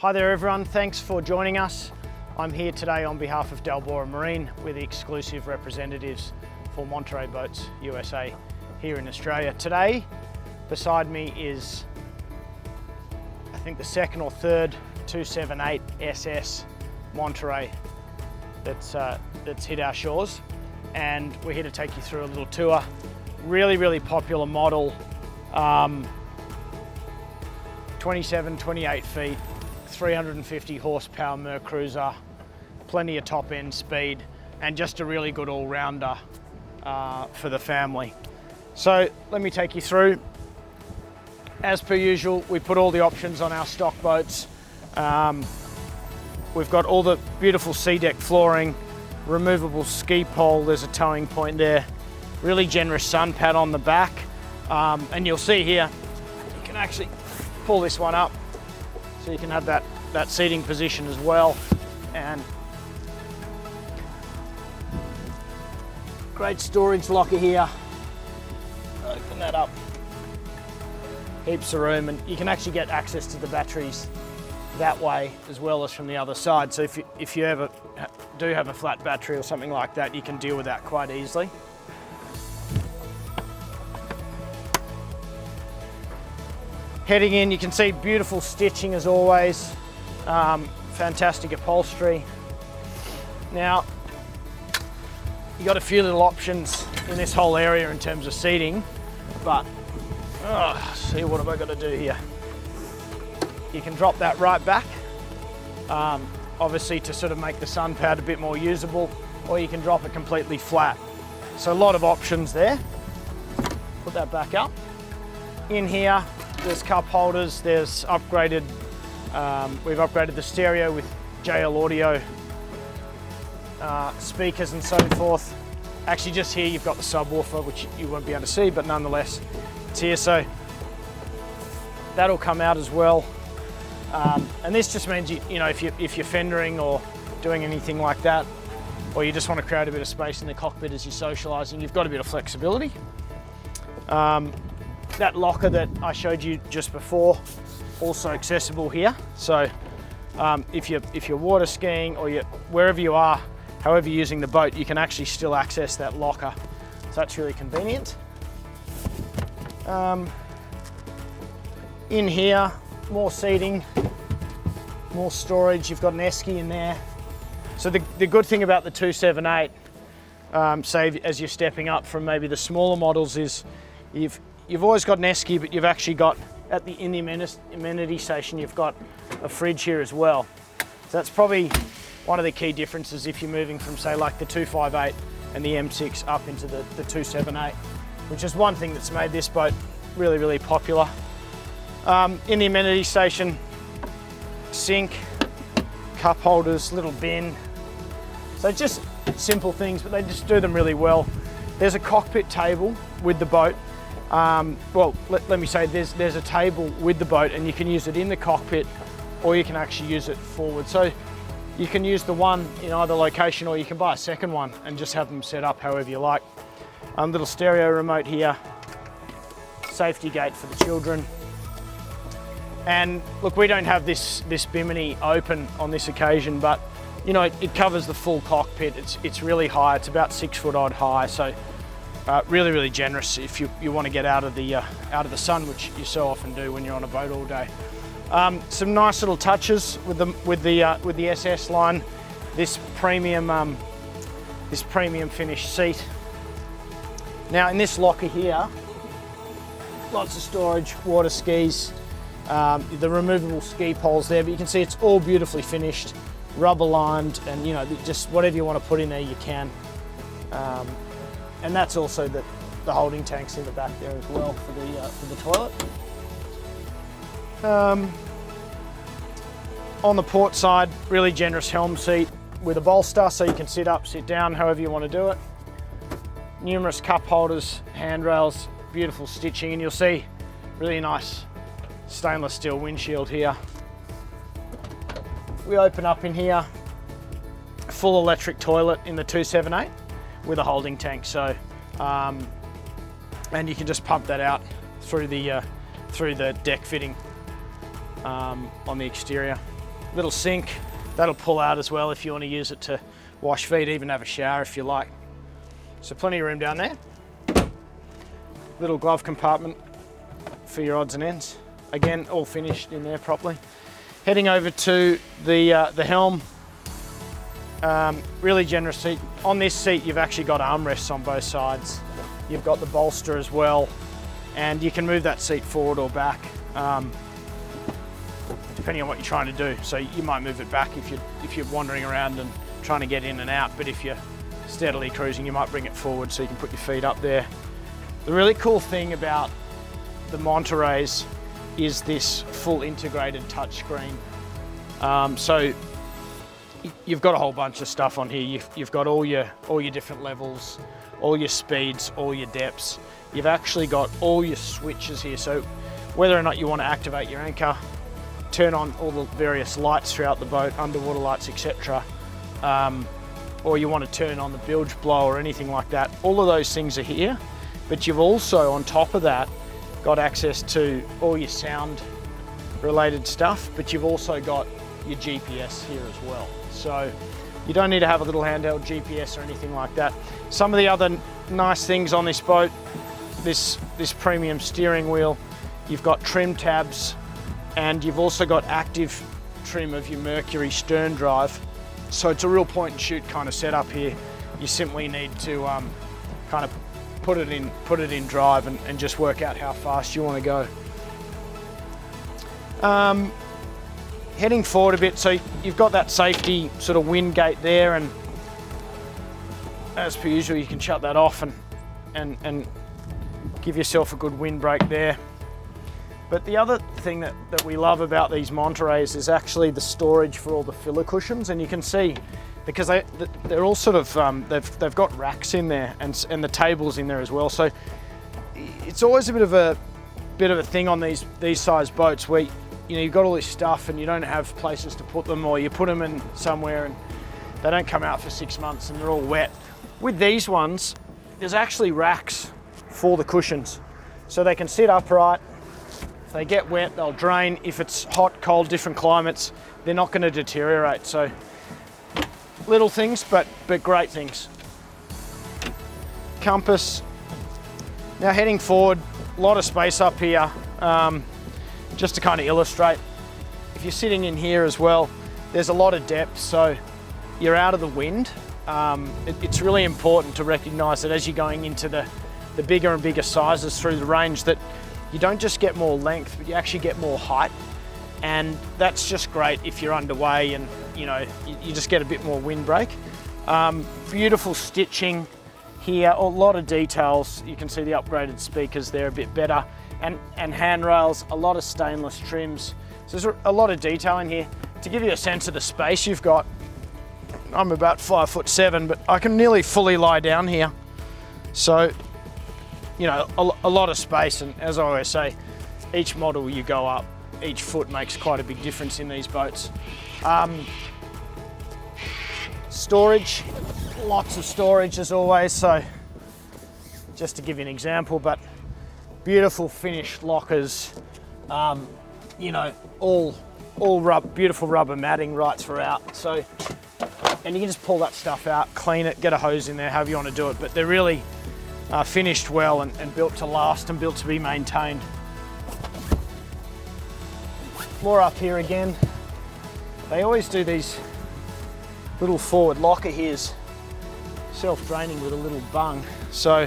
Hi there everyone, thanks for joining us. I'm here today on behalf of Dalbora Marine. We're the exclusive representatives for Monterey Boats USA here in Australia. Today, beside me is, I think the second or third 278 SS Monterey that's hit our shores. And we're here to take you through a little tour. Really popular model, 27, 28 feet, 350 horsepower Mercruiser, plenty of top end speed, and just a really good all-rounder for the family. So let me take you through. As per usual, we put all the options on our stock boats. We've got all the beautiful sea deck flooring, removable ski pole, there's a towing point there, really generous sun pad on the back, and you'll see here, you can actually pull this one up so you can have that seating position as well. And great storage locker here. Open that up. Heaps of room, and you can actually get access to the batteries that way as well as from the other side. So if you ever do have a flat battery or something like that, you can deal with that quite easily. Heading in, you can see beautiful stitching as always, fantastic upholstery. Now, you got a few little options in this whole area in terms of seating, but see, what have I got to do here? You can drop that right back, obviously to sort of make the sun pad a bit more usable, or you can drop it completely flat. So a lot of options there. Put that back up. In here, there's cup holders, there's upgraded, we've upgraded the stereo with JL audio, speakers and so forth. Actually just here you've got the subwoofer, which you won't be able to see, but nonetheless, it's here. So that'll come out as well. And this just means, you know, if you're fendering or doing anything like that, or you just want to create a bit of space in the cockpit as you're socialising, you've got a bit of flexibility. That locker that I showed you just before, also accessible here. So if you're water skiing or wherever you are, however you're using the boat, you can actually still access that locker. So that's really convenient. In here, more seating, more storage. You've got an esky in there. So the good thing about the 278, say as you're stepping up from maybe the smaller models, is you've always got an esky, but you've actually got, in the amenity station, you've got a fridge here as well. So that's probably one of the key differences if you're moving from, say, like the 258 and the M6 up into the 278, which is one thing that's made this boat really popular. In the amenity station, sink, cup holders, little bin. So just simple things, but they just do them really well. There's a cockpit table with the boat. Well, let me say there's a table with the boat, and you can use it in the cockpit, or you can actually use it forward. So you can use the one in either location, or you can buy a second one and just have them set up however you like. Little stereo remote here, safety gate for the children. And look, we don't have this bimini open on this occasion, but you know, it covers the full cockpit. It's really high. It's about 6 foot odd high. So really generous if you want to get out of the sun, which you so often do when you're on a boat all day. Some nice little touches with the SS line. This premium finished seat. Now in this locker here, lots of storage, water skis, the removable ski poles there, but you can see it's all beautifully finished, rubber lined, and you know, just whatever you want to put in there you can. And that's also the holding tanks in the back there as well for the toilet. On the port side, really generous helm seat with a bolster, so you can sit up, sit down, however you want to do it. Numerous cup holders, handrails, beautiful stitching, and you'll see really nice stainless steel windshield here. We open up in here, full electric toilet in the 278. With a holding tank, so and you can just pump that out through the deck fitting on the exterior. little sink. That'll pull out as well if you want to use it to wash feet, even have a shower if you like. So plenty of room down there. Little glove compartment for your odds and ends. Again, all finished in there properly. Heading over to the helm. Really generous seat. On this seat, you've actually got armrests on both sides. You've got the bolster as well, and you can move that seat forward or back, depending on what you're trying to do. So you might move it back if you're wandering around and trying to get in and out, but if you're steadily cruising, you might bring it forward so you can put your feet up there. The really cool thing about the Montereys is this full integrated touchscreen. So you've got a whole bunch of stuff on here. You've got all your different levels, all your speeds, all your depths. You've actually got all your switches here. So whether or not you want to activate your anchor, turn on all the various lights throughout the boat, underwater lights, etc., or you want to turn on the bilge blow or anything like that, all of those things are here. But you've also, on top of that, got access to all your sound related stuff, but you've also got your GPS here as well. So you don't need to have a little handheld GPS or anything like that. Some of the other nice things on this boat, this premium steering wheel, you've got trim tabs, and you've also got active trim of your Mercury stern drive. So it's a real point and shoot kind of setup here. You simply need to kind of put it in drive and just work out how fast you want to go. Heading forward a bit, so you've got that safety sort of wind gate there, and as per usual you can shut that off and give yourself a good windbreak there. But the other thing that we love about these Montereys is actually the storage for all the filler cushions, and you can see because they're all sort of they've got racks in there and the tables in there as well. So it's always a bit of a thing on these size boats where you've got all this stuff and you don't have places to put them, or you put them in somewhere and they don't come out for 6 months and they're all wet. With these ones, there's actually racks for the cushions, so they can sit upright. If they get wet, they'll drain. If it's hot, cold, different climates, they're not going to deteriorate. So little things, but great things. Compass. Now heading forward, a lot of space up here. Just to kind of illustrate, if you're sitting in here as well, there's a lot of depth, so you're out of the wind. It's really important to recognise that as you're going into the bigger and bigger sizes through the range, that you don't just get more length, but you actually get more height. And that's just great if you're underway and you just get a bit more windbreak. Beautiful stitching here, a lot of details. You can see the upgraded speakers there a bit better, and handrails, a lot of stainless trims. So there's a lot of detail in here. To give you a sense of the space you've got, I'm about 5'7", but I can nearly fully lie down here. So, a lot of space, and as I always say, each model you go up, each foot makes quite a big difference in these boats. Storage, lots of storage as always. So just to give you an example, but beautiful finished lockers, all beautiful rubber matting right throughout. So, and you can just pull that stuff out, clean it, get a hose in there, however you want to do it. But they're really finished well and built to last and built to be maintained. More up here again. They always do these little forward locker here's self-draining with a little bung. So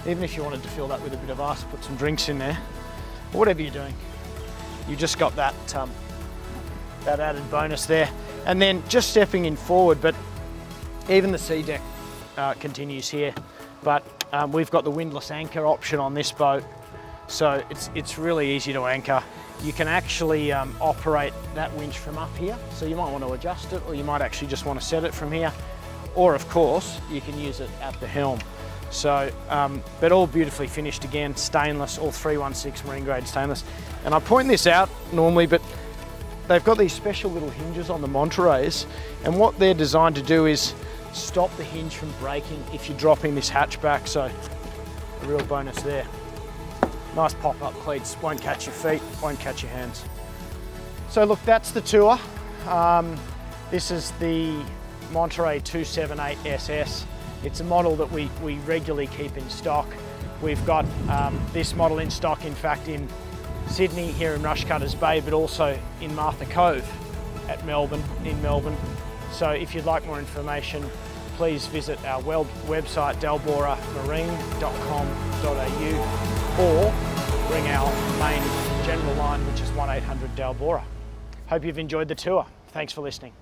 even if you wanted to fill that with a bit of ice, put some drinks in there, or whatever you're doing, you just got that added bonus there. And then just stepping in forward, but even the sea deck continues here, but we've got the windlass anchor option on this boat, so it's really easy to anchor. You can actually operate that winch from up here, so you might want to adjust it, or you might actually just want to set it from here, or of course you can use it at the helm. So, but all beautifully finished again, stainless, all 316 marine grade stainless. And I point this out normally, but they've got these special little hinges on the Montereys, and what they're designed to do is stop the hinge from breaking if you're dropping this hatchback, so a real bonus there. Nice pop-up cleats, won't catch your feet, won't catch your hands. So look, that's the tour. This is the Monterey 278 SS. It's a model that we regularly keep in stock. We've got this model in stock, in fact, in Sydney, here in Rushcutters Bay, but also in Martha Cove in Melbourne. So if you'd like more information, please visit our website dalboramarine.com.au or ring our main general line, which is 1800 Dalbora. Hope you've enjoyed the tour. Thanks for listening.